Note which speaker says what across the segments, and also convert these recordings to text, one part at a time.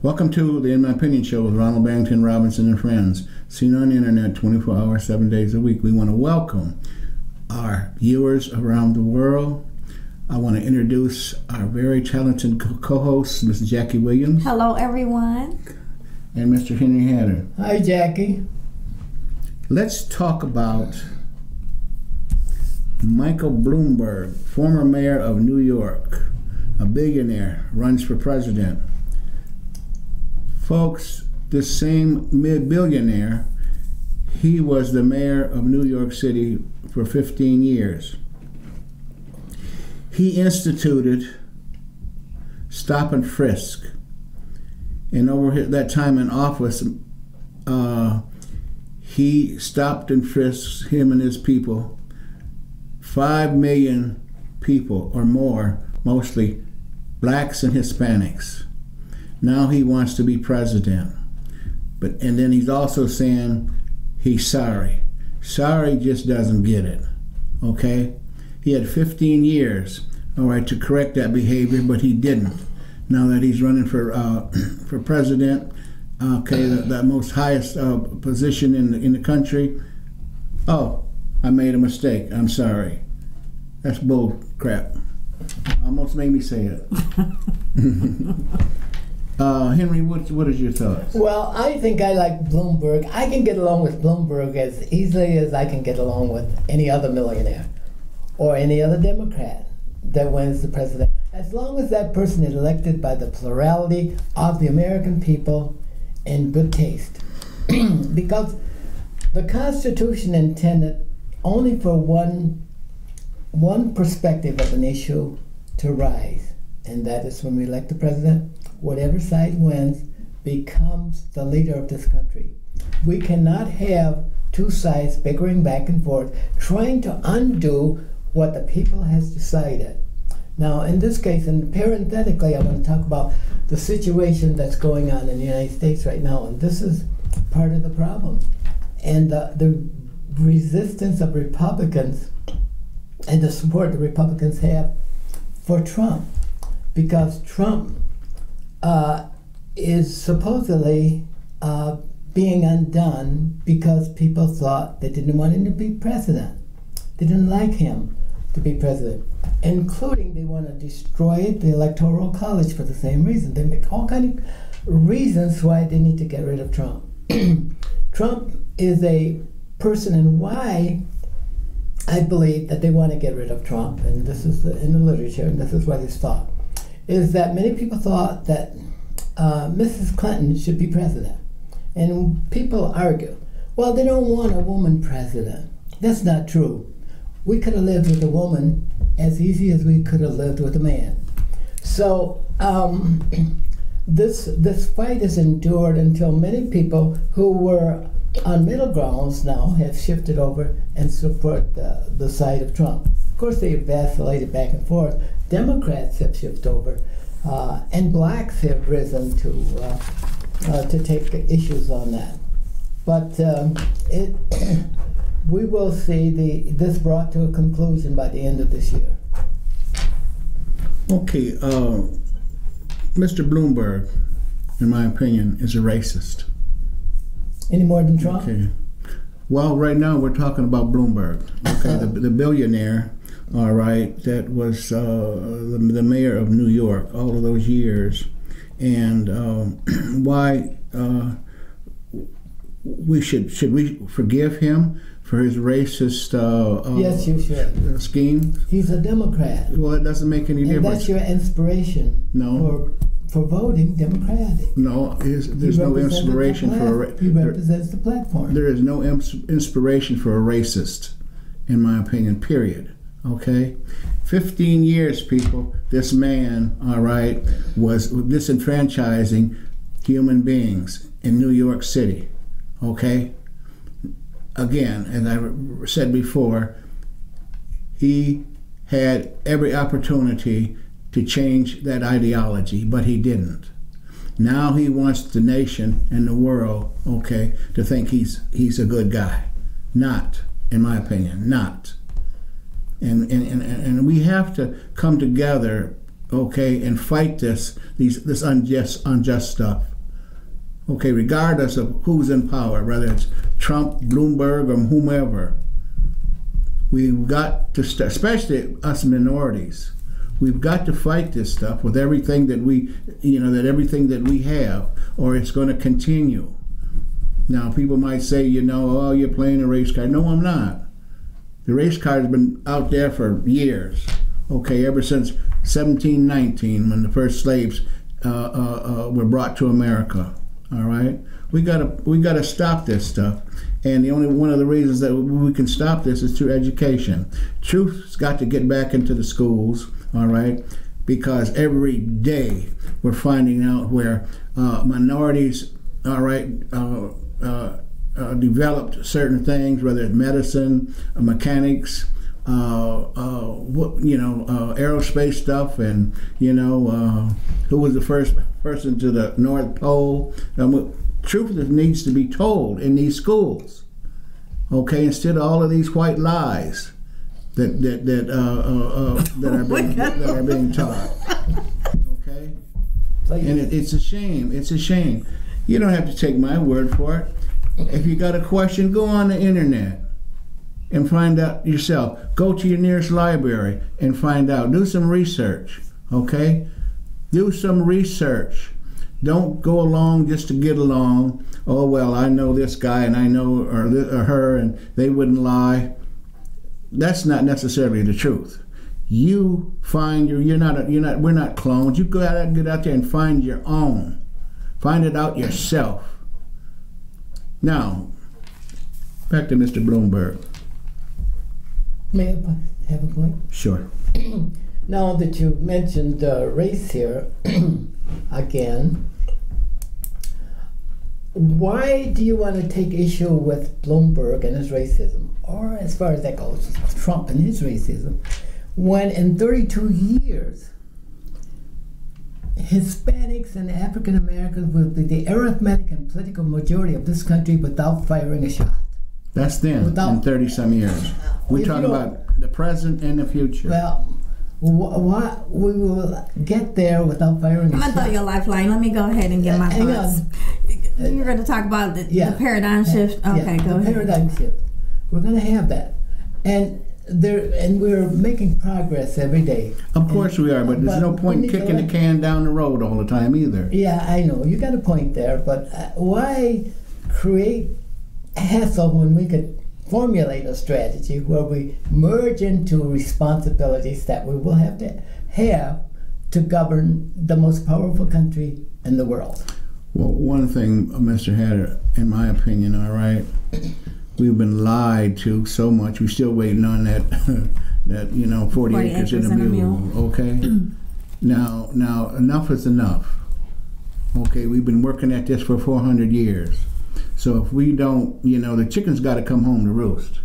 Speaker 1: Welcome to the In My Opinion Show with Ronald Barrington Robinson and friends. Seen on the internet 24 hours, 7 days a week. We want to welcome our viewers around the world. I want to introduce our very talented co-host, Ms. Jackie Williams.
Speaker 2: Hello, everyone.
Speaker 1: And Mr. Henry Hatter.
Speaker 3: Hi, Jackie.
Speaker 1: Let's talk about Michael Bloomberg, former mayor of New York, a billionaire, runs for president. Folks, this same mid-billionaire, he was the mayor of New York City for 15 years. He instituted stop and frisk. And over that time in office, he stopped and frisked, him and his people, 5 million people or more, mostly Blacks and Hispanics. Now he wants to be president. And then he's also saying he's sorry. Sorry just doesn't get it, okay? He had 15 years, all right, to correct that behavior, but he didn't. Now that he's running for president, okay, the most highest position in the country, oh, I made a mistake, I'm sorry. That's bull crap. Almost made me say it. Henry, what is your thoughts?
Speaker 3: Well, I think I like Bloomberg. I can get along with Bloomberg as easily as I can get along with any other millionaire or any other Democrat that wins the president. As long as that person is elected by the plurality of the American people in good taste. Because the Constitution intended only for one perspective of an issue to rise, and that is when we elect the president, whatever side wins becomes the leader of this country. We cannot have two sides bickering back and forth, trying to undo what the people has decided. Now, in this case, and parenthetically, I want to talk about the situation that's going on in the United States right now, and this is part of the problem. And the resistance of Republicans and the support the Republicans have for Trump, because Trump is supposedly being undone because people thought they didn't want him to be president. They didn't like him to be president, including they want to destroy the Electoral College for the same reason. They make all kinds of reasons why they need to get rid of Trump. Trump is a person, and why I believe that they want to get rid of Trump, and this is in the literature, and this is what is thought, is that many people thought that Mrs. Clinton should be president. And people argue, well, they don't want a woman president. That's not true. We could have lived with a woman as easy as we could have lived with a man. So this fight is endured until many people who were on middle grounds now have shifted over and support the side of Trump. Of course, they vacillated back and forth. Democrats have shifted over, and blacks have risen to take issues on that. But we will see this brought to a conclusion by the end of this year.
Speaker 1: Okay, Mr. Bloomberg, in my opinion, is a racist.
Speaker 3: Any more than Trump?
Speaker 1: Okay. Well, right now we're talking about Bloomberg, okay, the billionaire, all right, that was the mayor of New York all of those years, and why should we forgive him for his racist
Speaker 3: yes, you should.
Speaker 1: Scheme?
Speaker 3: He's a Democrat.
Speaker 1: Well, it doesn't make any difference.
Speaker 3: That's your inspiration.
Speaker 1: No.
Speaker 3: For voting Democratic.
Speaker 1: No, there's no inspiration for a
Speaker 3: he represents the platform.
Speaker 1: There is no inspiration for a racist, in my opinion, period. Okay? 15 years, people, this man, all right, was disenfranchising human beings in New York City. Okay? Again, as I said before, he had every opportunity to change that ideology, but he didn't. Now he wants the nation and the world, okay, to think he's a good guy. Not, in my opinion, not. And we have to come together okay, and fight this unjust stuff. Okay, regardless of who's in power, whether it's Trump, Bloomberg, or whomever, we've got to, especially us minorities, we've got to fight this stuff with everything that we, everything that we have, or it's going to continue. Now, people might say, oh, you're playing a race card. No, I'm not. The race card has been out there for years. Okay, ever since 1719, when the first slaves were brought to America. All right, we gotta stop this stuff, and the only one of the reasons that we can stop this is through education. Truth's got to get back into the schools. All right, because every day we're finding out where minorities, all right, developed certain things, whether it's medicine, mechanics, aerospace stuff, and who was the first person to the North Pole. Truth needs to be told in these schools, okay, instead of all of these white lies that are being taught. Okay, and it's a shame. It's a shame. You don't have to take my word for it. If you got a question, go on the internet and find out yourself. Go to your nearest library and find out. Do some research, okay? Do some research. Don't go along just to get along. Oh, well, I know this guy and I know or her and they wouldn't lie. That's not necessarily the truth. You find we're not clones. You go out and get out there and find your own. Find it out yourself. Now, back to Mr. Bloomberg.
Speaker 3: May I have a point?
Speaker 1: Sure.
Speaker 3: Now that you mentioned race here, again, why do you want to take issue with Bloomberg and his racism, or as far as that goes, Trump and his racism, when in 32 years, Hispanics and African Americans will be the arithmetic and political majority of this country without firing a shot?
Speaker 1: That's them in 30-some years. We're talking about the present and the future.
Speaker 3: Well, we will get there without firing a shot.
Speaker 2: I'm going to throw you a lifeline. Let me go ahead and get my thoughts. You're going to talk about the paradigm shift? Okay, go ahead.
Speaker 3: Paradigm shift. We're going to have that. And we're making progress every day.
Speaker 1: Of course we are, but there's no point kicking the can down the road all the time either.
Speaker 3: Yeah, I know. You got a point there, but why create hassle when we could formulate a strategy where we merge into responsibilities that we will have to govern the most powerful country in the world?
Speaker 1: Well, one thing, Mr. Hatter, in my opinion, all right, we've been lied to so much. We're still waiting on that 40 acres and a mule. Okay. Now, enough is enough. Okay, we've been working at this for 400 years. So if we don't, the chicken's got to come home to roost.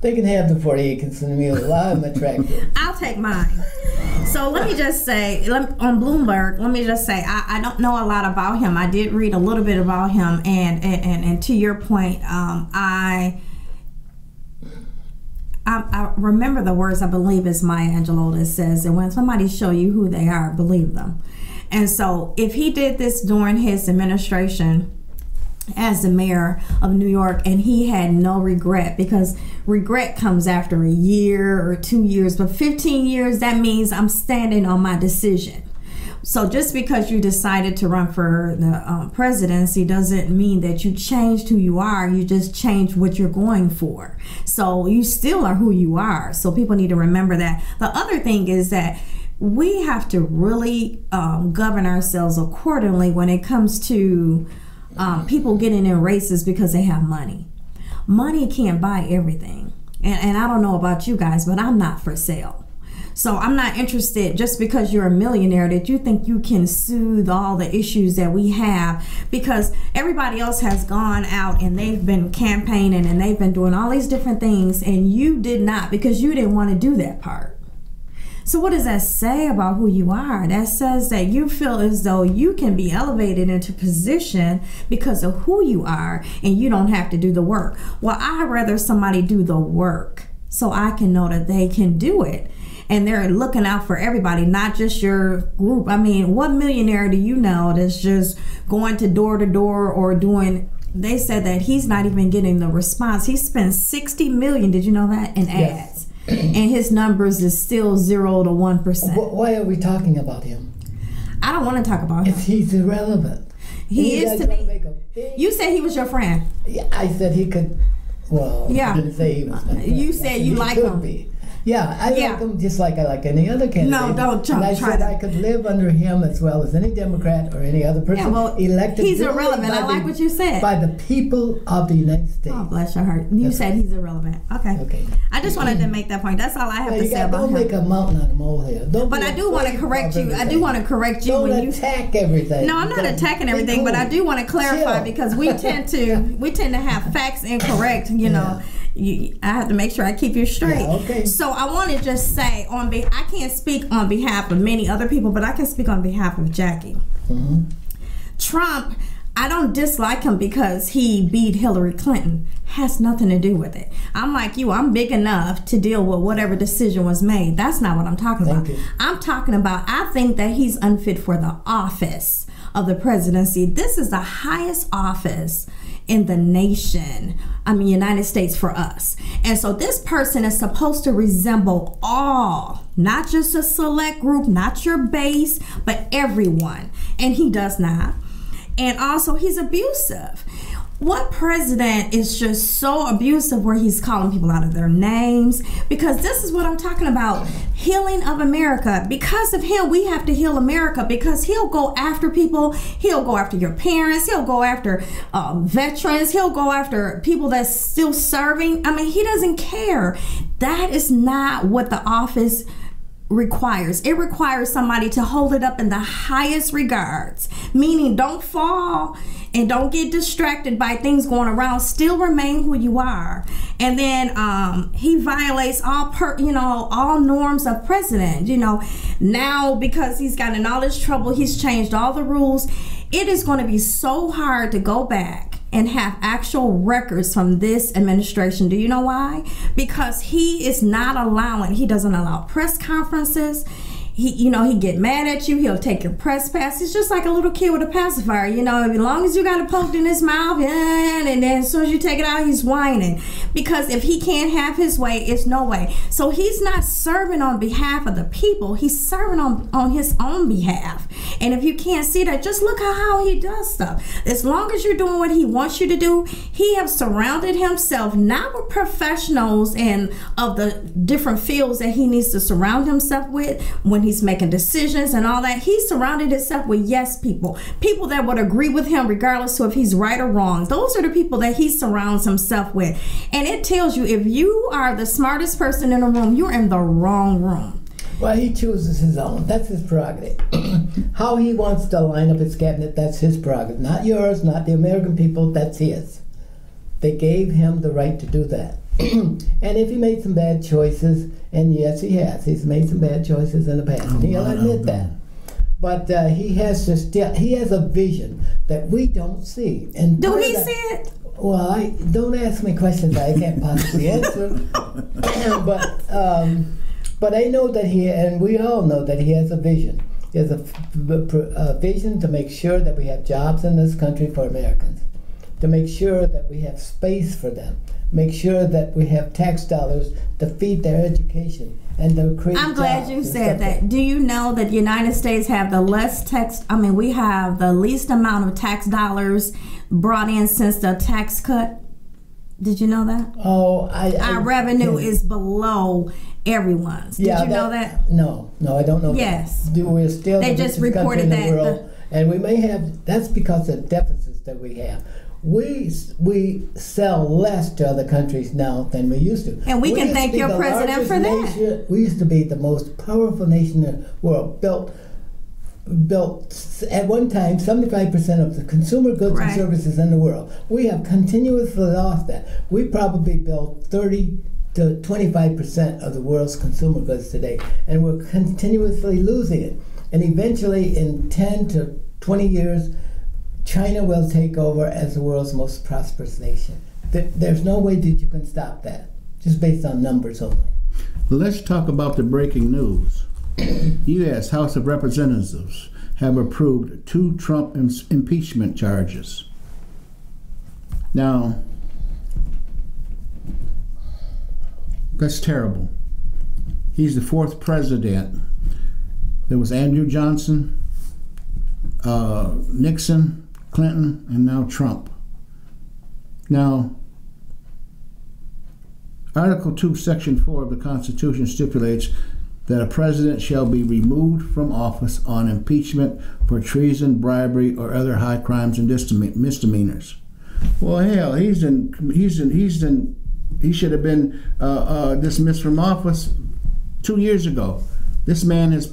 Speaker 3: They can have the 40 acres and a mule. I'm attractive.
Speaker 2: I'll take mine. So let me just say, on Bloomberg, let me just say, I don't know a lot about him. I did read a little bit about him, and to your point, I remember the words, I believe it's Maya Angelou, that says that when somebody show you who they are, believe them. And so if he did this during his administration as the mayor of New York, and he had no regret, because regret comes after a year or 2 years, but 15 years, that means I'm standing on my decision. So just because you decided to run for the presidency doesn't mean that you changed who you are. You just changed what you're going for. So you still are who you are. So people need to remember that. The other thing is that we have to really govern ourselves accordingly when it comes to people getting in races because they have money. Money can't buy everything. And I don't know about you guys, but I'm not for sale. So I'm not interested just because you're a millionaire that you think you can soothe all the issues that we have, because everybody else has gone out and they've been campaigning and they've been doing all these different things, and you did not, because you didn't want to do that part. So what does that say about who you are? That says that you feel as though you can be elevated into position because of who you are, and you don't have to do the work. Well, I'd rather somebody do the work so I can know that they can do it. And they're looking out for everybody, not just your group. I mean, what millionaire do you know that's just going to door or doing? They said that he's not even getting the response. He spent $60 million. Did you know that in ads? And his numbers is still 0 to 1%.
Speaker 3: Why are we talking about him?
Speaker 2: I don't want to talk about him.
Speaker 3: He's irrelevant.
Speaker 2: He is to me. You said he was your friend.
Speaker 3: Yeah, I said he could. Well,
Speaker 2: yeah.
Speaker 3: I didn't say he was my friend.
Speaker 2: You said you like him.
Speaker 3: Be. Yeah, I like him just like I like any other candidate.
Speaker 2: No, don't try.
Speaker 3: And I said I could live under him as well as any Democrat or any other person elected.
Speaker 2: He's irrelevant. I like what you said.
Speaker 3: By the people of the United States.
Speaker 2: Oh, bless your heart. You said he's irrelevant. Okay. I just wanted to make that point. That's all I have to say about him.
Speaker 3: Don't make a mountain out of a molehill.
Speaker 2: But I do want to correct you. I do want to correct you
Speaker 3: when you attack everything.
Speaker 2: No, I'm not attacking everything, but I do want to clarify because we tend to have facts incorrect. You know. I have to make sure I keep you straight.
Speaker 3: Yeah, okay.
Speaker 2: So I want to just say, I can't speak on behalf of many other people, but I can speak on behalf of Jackie.
Speaker 3: Mm-hmm.
Speaker 2: Trump, I don't dislike him because he beat Hillary Clinton. Has nothing to do with it. I'm like you. I'm big enough to deal with whatever decision was made. That's not what I'm talking about. I'm talking about, I think that he's unfit for the office of the presidency. This is the highest office in the nation, United States for us. And so this person is supposed to resemble all, not just a select group, not your base, but everyone. And he does not. And also he's abusive. What president is just so abusive where he's calling people out of their names? Because this is what I'm talking about. Healing of America. Because of him, we have to heal America because he'll go after people. He'll go after your parents. He'll go after veterans. He'll go after people that's still serving. He doesn't care. That is not what the office requires. It requires somebody to hold it up in the highest regards, meaning don't fall and don't get distracted by things going around. Still remain who you are. And then he violates all norms of president. Now because he's gotten in all this trouble, he's changed all the rules. It is going to be so hard to go back and have actual records from this administration. Do you know why? Because he doesn't allow press conferences. He get mad at you. He'll take your press pass. It's just like a little kid with a pacifier. As long as you got it poked in his mouth, and then as soon as you take it out, he's whining. Because if he can't have his way, it's no way. So he's not serving on behalf of the people. He's serving on his own behalf. And if you can't see that, just look at how he does stuff. As long as you're doing what he wants you to do, he has surrounded himself not with professionals and of the different fields that he needs to surround himself with when he's making decisions and all that. He surrounded himself with yes people that would agree with him regardless of if he's right or wrong. Those are the people that he surrounds himself with. And it tells you if you are the smartest person in a room, you're in the wrong room.
Speaker 3: Well, he chooses his own. That's his prerogative. How he wants to line up his cabinet, that's his prerogative. Not yours, not the American people, that's his. They gave him the right to do that. And if he made some bad choices, and yes, he has. He's made some bad choices in the past. And he'll admit that. But he has a vision that we don't see. And
Speaker 2: do he see it?
Speaker 3: Well, don't ask me questions I can't possibly answer. But I know that and we all know that he has a vision. He has a vision to make sure that we have jobs in this country for Americans, to make sure that we have space for them, make sure that we have tax dollars to feed their education and to create
Speaker 2: I'm glad you said that. Do you know that the United States have we have the least amount of tax dollars brought in since the tax cut? Did you know that?
Speaker 3: Oh,
Speaker 2: our revenue is below everyone's. Did you know that?
Speaker 3: No, I don't know.
Speaker 2: Yes.
Speaker 3: We're still
Speaker 2: they
Speaker 3: the
Speaker 2: just
Speaker 3: richest country
Speaker 2: reported
Speaker 3: in the world, and we may have. That's because of deficits that we have. We sell less to other countries now than we used to.
Speaker 2: And we can thank your president for that.
Speaker 3: We used to be the most powerful nation in the world, built at one time 75% of the consumer goods and services in the world. We have continuously lost that. We probably built 30 to 25% of the world's consumer goods today, and we're continuously losing it. And eventually, in 10 to 20 years, China will take over as the world's most prosperous nation. There's no way that you can stop that. just based on numbers only.
Speaker 1: Let's talk about the breaking news. U.S. House of Representatives have approved 2 Trump impeachment charges. Now, that's terrible. He's the 4th president. There was Andrew Johnson, Nixon, Clinton, and now Trump. Now, Article 2, Section 4 of the Constitution stipulates that a president shall be removed from office on impeachment for treason, bribery, or other high crimes and misdemeanors. Well, hell, he should have been dismissed from office 2 years ago. This man has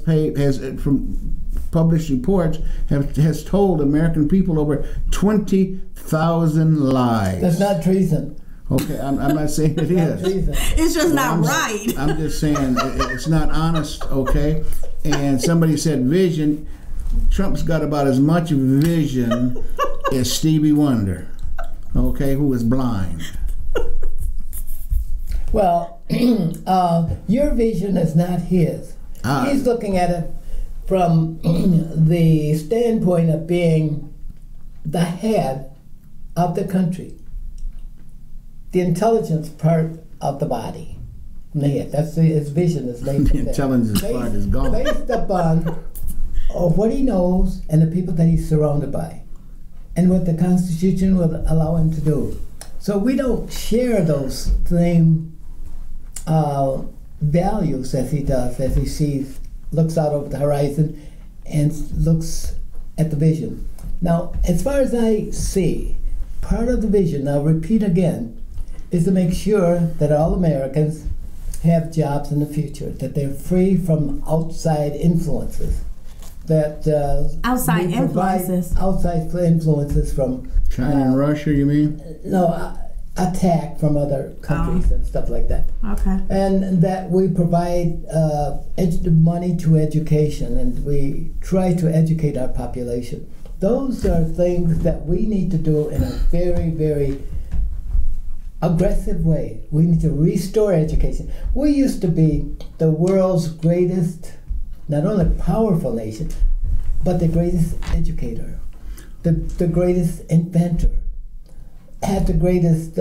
Speaker 1: from published reports, has told American people over 20,000 lies.
Speaker 3: That's not treason.
Speaker 1: Okay, I'm not saying it is.
Speaker 2: It's just not right.
Speaker 1: I'm just saying it's not honest, okay? And somebody said vision. Trump's got about as much vision as Stevie Wonder, okay, who is blind.
Speaker 3: Well, your vision is not his. He's looking at it from the standpoint of being the head of the country. The intelligence part of the body. That's his vision is made from
Speaker 1: the intelligence part is gone.
Speaker 3: Based upon what he knows and the people that he's surrounded by, and what the Constitution will allow him to do. So we don't share those same values as he does, as he looks out over the horizon and looks at the vision. Now, as far as I see, part of the vision, I'll repeat again, is to make sure that all Americans have jobs in the future, that they're free from outside influences, that
Speaker 2: outside
Speaker 3: influences from
Speaker 1: China and Russia, you mean?
Speaker 3: No, attack from other countries and stuff like that.
Speaker 2: Okay.
Speaker 3: And that we provide money to education, and we try to educate our population. Those are things that we need to do in a very, very aggressive way. We need to restore education. We used to be the world's greatest, not only powerful nation, but the greatest educator, the greatest inventor, had the greatest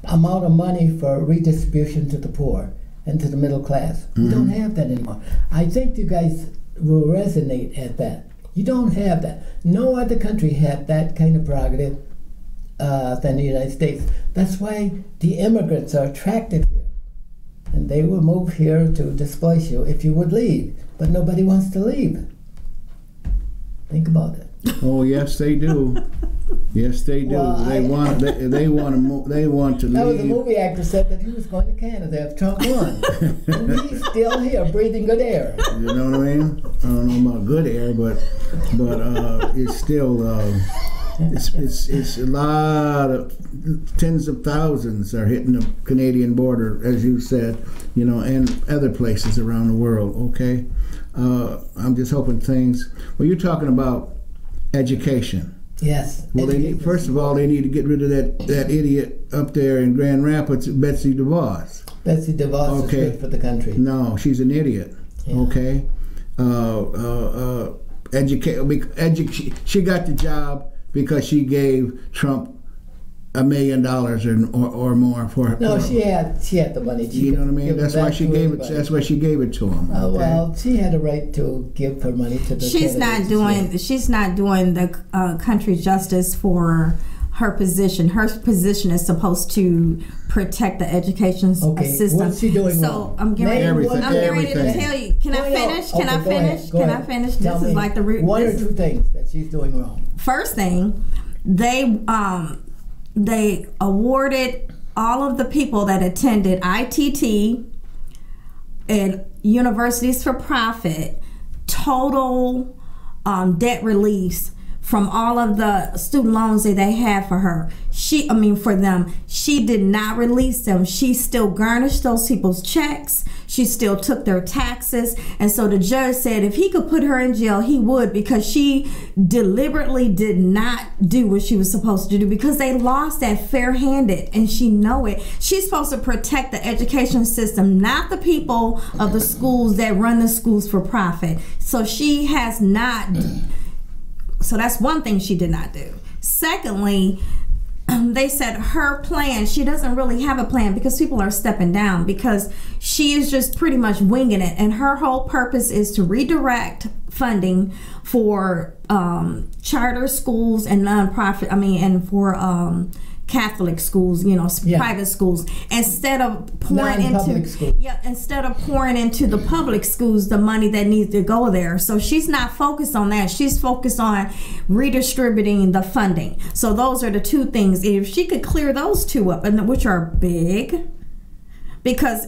Speaker 3: amount of money for redistribution to the poor and to the middle class. We don't have that anymore. I think you guys will resonate at that. You don't have that. No other country had that kind of prerogative than the United States. That's why the immigrants are attracted here. And they will move here to displace you if you would leave. But nobody wants to leave. Think about it.
Speaker 1: Oh, yes, they do. Yes, they do.
Speaker 3: Well,
Speaker 1: they want to leave.
Speaker 3: That was a movie actor said that he was going to Canada if Trump won. And he's still here, breathing good air.
Speaker 1: You know what I mean? I don't know about good air, but it's still it's a lot of tens of thousands are hitting the Canadian border, as you said, and other places around the world. Okay, I'm just hoping things. Well, you're talking about education.
Speaker 3: Yes.
Speaker 1: Well, first of all, they need to get rid of that idiot up there in Grand Rapids, Betsy DeVos.
Speaker 3: Betsy DeVos is good for the country.
Speaker 1: No, she's an idiot. Yeah. Okay. She got the job because she gave Trump $1 million or more for her.
Speaker 3: No, she had the money.
Speaker 1: You know what I mean? That's why she gave it. That's why she gave it to him. Okay?
Speaker 3: Well, she had a right to give her money to the.
Speaker 2: She's not doing the country justice for her position. Her position is supposed to protect the education system.
Speaker 3: What's she doing wrong?
Speaker 2: I'm getting ready to tell you. Can I finish? Can I finish? Can I finish? This is like the root.
Speaker 3: One or two things that she's doing wrong.
Speaker 2: First thing, they awarded all of the people that attended ITT and universities for profit total debt release from all of the student loans that they had for her. For them. She did not release them. She still garnished those people's checks. She still took their taxes. And so the judge said if he could put her in jail, he would, because she deliberately did not do what she was supposed to do, because they lost that fair-handed, and she know it. She's supposed to protect the education system, not the people of the schools that run the schools for profit. So she has not. So that's one thing she did not do. Secondly, they said her plan, she doesn't really have a plan, because people are stepping down, because she is just pretty much winging it. And her whole purpose is to redirect funding for charter schools and nonprofit, and for Catholic schools, private schools, instead of pouring into the public schools the money that needs to go there. So she's not focused on that. She's focused on redistributing the funding. So those are the two things. If she could clear those two up, and which are big, because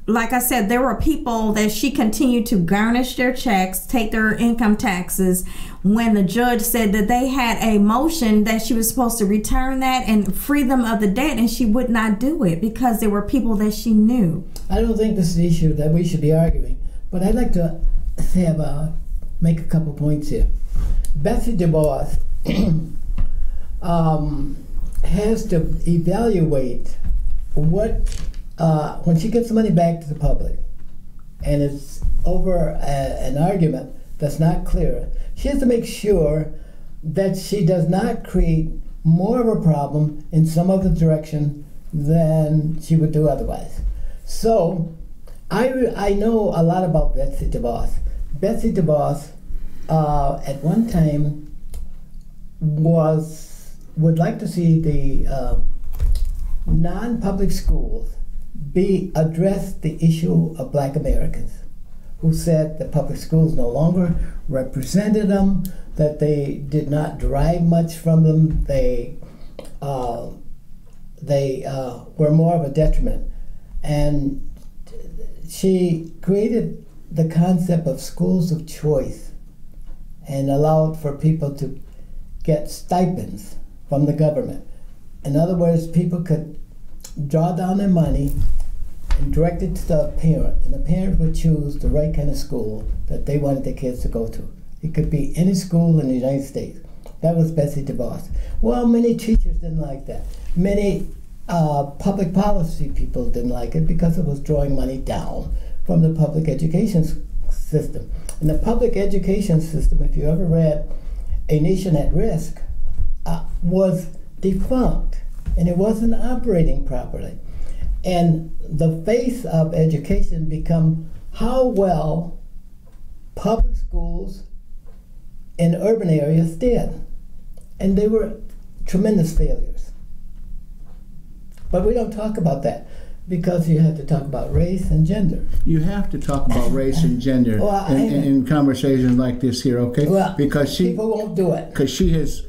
Speaker 2: like I said, there were people that she continued to garnish their checks, take their income taxes, when the judge said that they had a motion that she was supposed to return that and free them of the debt, and she would not do it because there were people that she knew.
Speaker 3: I don't think this is the issue that we should be arguing, but I'd like to make a couple points here. Betsy DeVos has to evaluate what when she gets the money back to the public, and it's over an argument that's not clear, she has to make sure that she does not create more of a problem in some other direction than she would do otherwise. So I know a lot about Betsy DeVos. Betsy DeVos at one time would like to see the non-public schools address the issue of Black Americans, who said the public schools no longer represented them, that they did not derive much from them, they were more of a detriment. And she created the concept of schools of choice and allowed for people to get stipends from the government. In other words, people could draw down their money and direct it to the parent, and the parent would choose the right kind of school that they wanted their kids to go to. It could be any school in the United States. That was Betsy DeVos. Well, many teachers didn't like that. Many public policy people didn't like it because it was drawing money down from the public education system. And the public education system, if you ever read A Nation at Risk, was defunct, and it wasn't operating properly. And the face of education become how well public schools in urban areas did. And they were tremendous failures. But we don't talk about that, because you have to talk about race and gender.
Speaker 1: You have to talk about race and gender in conversations like this here, okay?
Speaker 3: Well,
Speaker 1: because
Speaker 3: people won't do it.
Speaker 1: Because she has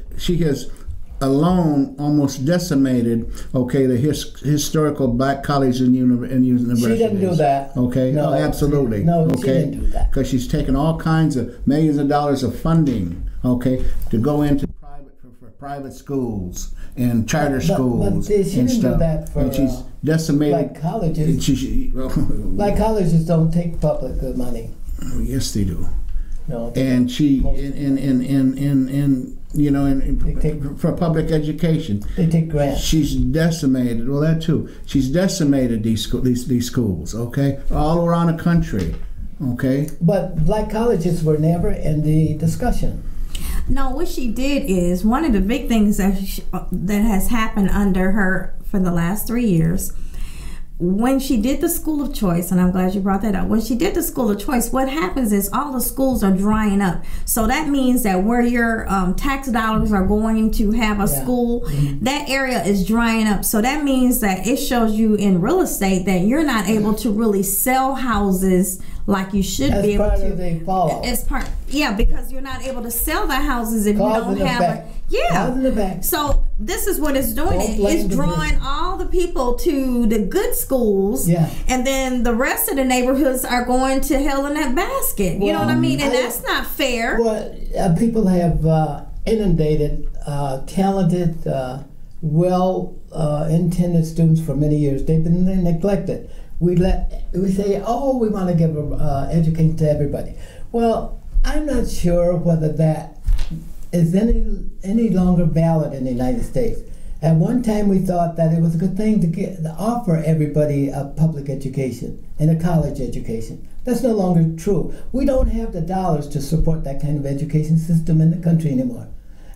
Speaker 1: alone almost decimated, the historical Black colleges and universities.
Speaker 3: She didn't do that.
Speaker 1: Okay, no, absolutely.
Speaker 3: She didn't do that.
Speaker 1: Because she's taken all kinds of millions of dollars of funding, to go into private schools and charter schools
Speaker 3: she didn't do that for,
Speaker 1: and she's decimated
Speaker 3: Black colleges. Black colleges don't take public money.
Speaker 1: Yes, they do.
Speaker 3: No,
Speaker 1: and she for public education,
Speaker 3: they take grants.
Speaker 1: She's decimated. Well, that too. She's decimated these schools. All around the country.
Speaker 3: But Black colleges were never in the discussion.
Speaker 2: No, what she did is, one of the big things that has happened under her for the last 3 years, when she did the school of choice, and I'm glad you brought that up, when she did the school of choice, what happens is all the schools are drying up. So that means that where your tax dollars are going to have a school, that area is drying up. So that means that it shows you in real estate that you're not able to really sell houses like you should be able to. It's part, because you're not able to sell the houses if you don't have So this is what it's doing. It's drawing all the people to the good schools, and then the rest of the neighborhoods are going to hell in that basket. You know what I mean? And that's not fair.
Speaker 3: Well, people have inundated talented, well-intended students for many years. They've been neglected. We say, oh, we want to give education to everybody. Well, I'm not sure whether that is any longer valid in the United States. At one time, we thought that it was a good thing to offer everybody a public education and a college education. That's no longer true. We don't have the dollars to support that kind of education system in the country anymore.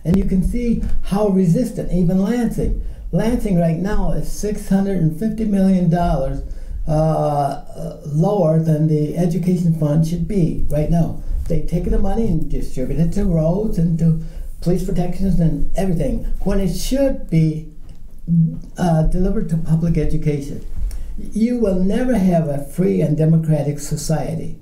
Speaker 3: And you can see how resistant, even Lansing. Lansing right now is $650 million lower than the education fund should be right now. They take the money and distribute it to roads and to police protections and everything, when it should be delivered to public education. You will never have a free and democratic society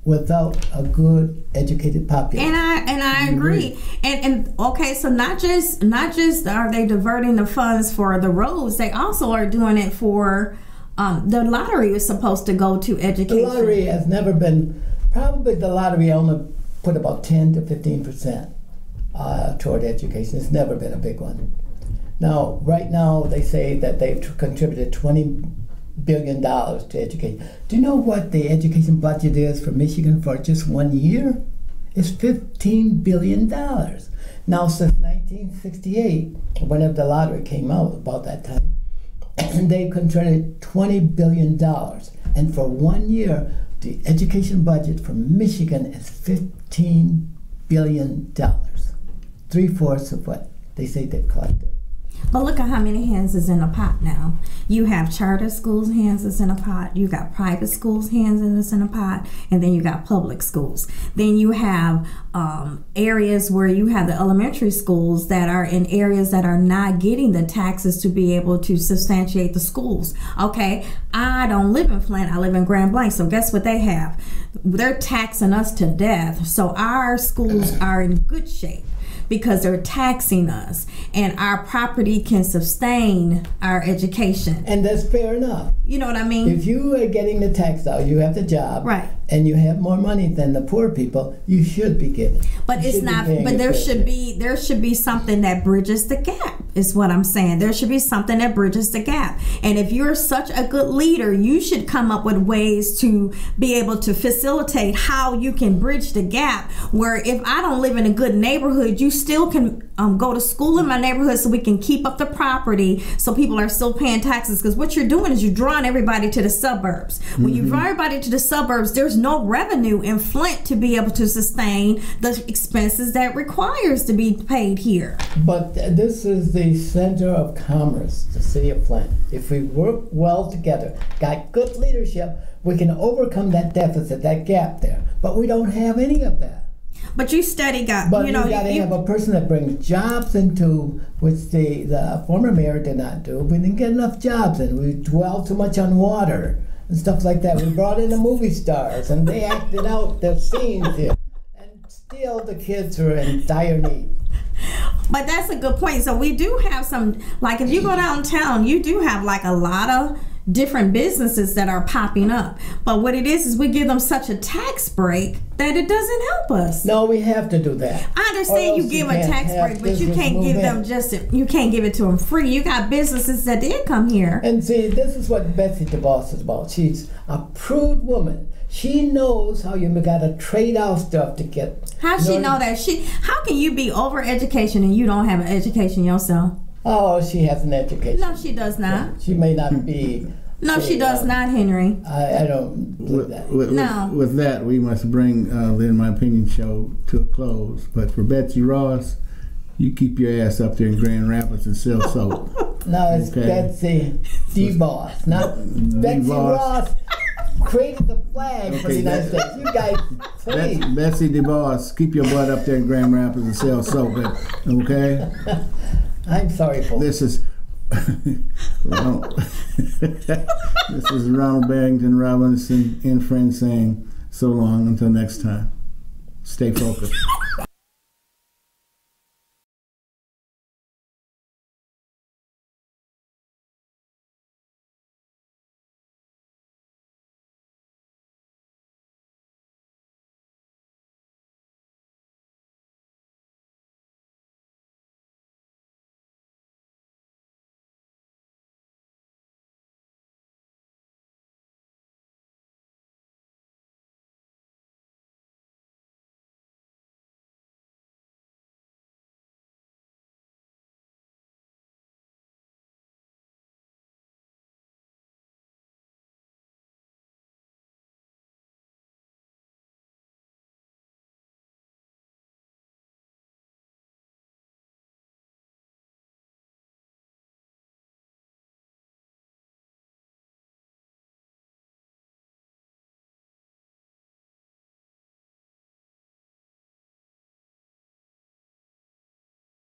Speaker 3: without a good educated population.
Speaker 2: And I agree. And okay, so not just are they diverting the funds for the roads, they also are doing it for the lottery is supposed to go to education.
Speaker 3: The lottery has never been, probably the lottery only put about 10 to 15% toward education. It's never been a big one. Now, right now, they say that they've contributed $20 billion to education. Do you know what the education budget is for Michigan for just 1 year? It's $15 billion. Now, since 1968, whenever the lottery came out, about that time, they contributed $20 billion. And for 1 year, the education budget for Michigan is $15 billion. 3/4 of what they say they've collected.
Speaker 2: But look at how many hands is in a pot now. You have charter schools' hands is in a pot. You got private schools' hands is in a pot. And then you got public schools. Then you have areas where you have the elementary schools that are in areas that are not getting the taxes to be able to substantiate the schools. Okay, I don't live in Flint. I live in Grand Blanc. So guess what they have? They're taxing us to death. So our schools are in good shape, because they're taxing us, and our property can sustain our education.
Speaker 3: And that's fair enough.
Speaker 2: You know what I mean?
Speaker 3: If you are getting the tax out, you have the job,
Speaker 2: right,
Speaker 3: and you have more money than the poor people, you should be given.
Speaker 2: But it's not. But there should be something that bridges the gap. Is what I'm saying. There should be something that bridges the gap. And if you're such a good leader, you should come up with ways to be able to facilitate how you can bridge the gap. Where if I don't live in a good neighborhood, you still can go to school in my neighborhood, so we can keep up the property, so people are still paying taxes. Because what you're doing is you're drawing everybody to the suburbs. When you draw everybody to the suburbs, there's no revenue in Flint to be able to sustain the expenses that requires to be paid here.
Speaker 3: But this is the center of commerce, the city of Flint. If we work well together, got good leadership, we can overcome that deficit, that gap there. But we don't have any of that.
Speaker 2: But you steady got,
Speaker 3: but you got to have a person that brings jobs into, which the former mayor did not do. We didn't get enough jobs in. We dwell too much on water and stuff like that. We brought in the movie stars, and they acted out their scenes here. And still the kids are in dire need.
Speaker 2: But that's a good point. So we do have some, like if you go downtown, you do have like a lot of different businesses that are popping up. But what it is we give them such a tax break that it doesn't help us.
Speaker 3: No, we have to do that.
Speaker 2: I understand you give a tax break, but you can't give them you can't give it to them free. You got businesses that did come here.
Speaker 3: And see, this is what Betsy DeVos is about. She's a prude woman. She knows how you got to trade out stuff to get.
Speaker 2: How she know that? How can you be over education and you don't have an education yourself?
Speaker 3: Oh, she has an education.
Speaker 2: No, she does not.
Speaker 3: She may not be.
Speaker 2: No, she does not, Henry.
Speaker 3: I don't believe that.
Speaker 1: With that, we must bring the In My Opinion show to a close. But for Betsy Ross, you keep your ass up there in Grand Rapids and sell soap.
Speaker 3: No, it's okay. Betsy DeVos, not Betsy Ross. Created the flag for the United States. You guys, please.
Speaker 1: Betsy DeVos, keep your butt up there in Grand Rapids and sell soap. Okay.
Speaker 3: I'm sorry, folks.
Speaker 1: This is this is Ronald Barrington Robinson in Friends saying so long until next time. Stay focused.